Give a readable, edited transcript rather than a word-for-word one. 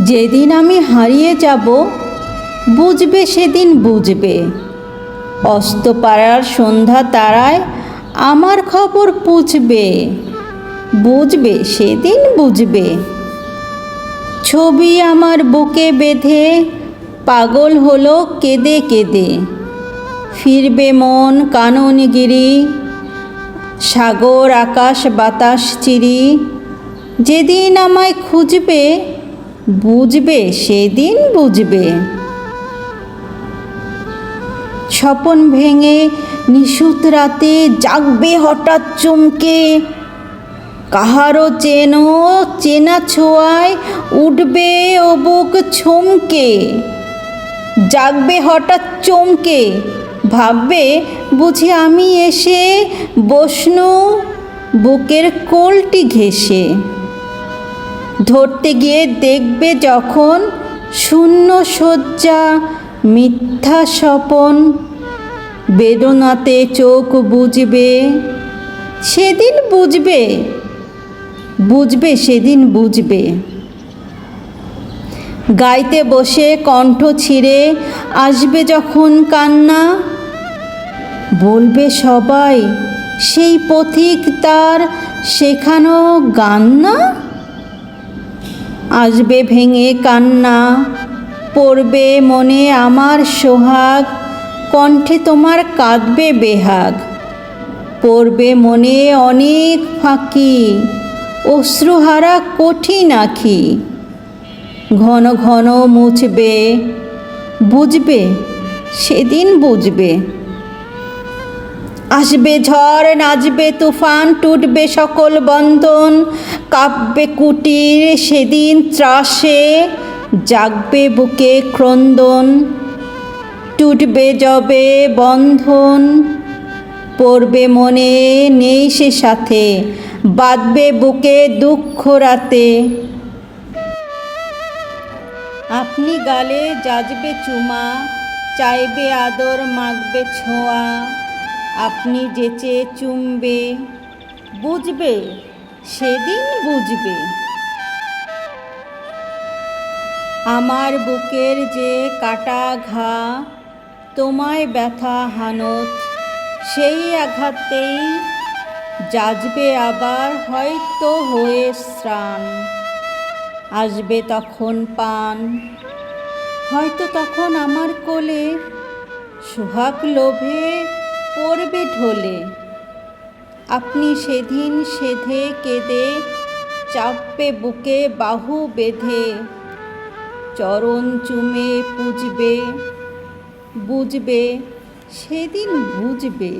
যেদিন আমি হারিয়ে যাব বুঝবে সেদিন বুঝবে। অস্তপাড়ার সন্ধ্যা তারায় আমার খবর পুছবে, বুঝবে সেদিন বুঝবে। ছবি আমার বুকে বেঁধে পাগল হলো কেঁদে কেঁদে। ফিরবে মন কাননগিরি, সাগর আকাশ বাতাস চিরি। যেদিন আমায় খুঁজবে বুঝবে সেদিন বুঝবে। স্বপন ভেঙে নিশুত রাতে জাগবে হঠাৎ চমকে। কাহারও চেনা ছোঁয়ায় উঠবে ও বুক ছমকে। জাগবে হঠাৎ চমকে, ভাববে বুঝি আমি এসে বসনু বুকের কোলটি ঘেঁষে। ধরতে গিয়ে দেখবে যখন শূন্য শয্যা মিথ্যা স্বপন। বেদনাতে চোখ বুঝবে সেদিন বুঝবে, বুঝবে সেদিন বুঝবে। গাইতে বসে কণ্ঠ ছিঁড়ে আসবে যখন কান্না। বলবে সবাই সেই পথিক তার শেখানো গান না। আসবে ভেঙে কান্না, পড়বে মনে আমার সোহাগ। কণ্ঠে তোমার কাঁদবে বেহাগ, পড়বে মনে অনেক ফাঁকি। অশ্রুহারা কঠিন আঁখি ঘন ঘন মুছবে, বুঝবে সেদিন বুঝবে। আসবে ঝড় নাচবে তুফান, টুটবে সকল বন্ধন। কাঁপবে কুটির সেদিন ত্রাসে, জাগবে বুকে ক্রন্দন। টুটবে যবে বন্ধন, পড়বে মনে নেই সে সাথে। বাঁধবে বুকে দুঃখ রাতে। আপনি গালে যাজবে চুমা, চাইবে আদর মাগবে ছোঁয়া। আপনি যেচে চুমবে, বুঝবে সেদিন বুঝবে। আমার বুকের যে কাটা ঘা, তোমায় ব্যথা হানত। সেই আঘাতেই যাজবে আবার হয়তো হয়ে স্নান। আসবে তখন পান, হয়তো তখন আমার কোলে। সোহাগ লোভে পড়বে ঢলে। আপনি সেদিন সেধে কেঁদে চাপবে বুকে বাহু বেঁধে। চরণ চুমে পুজবে, বুঝবে সেদিন বুঝবে।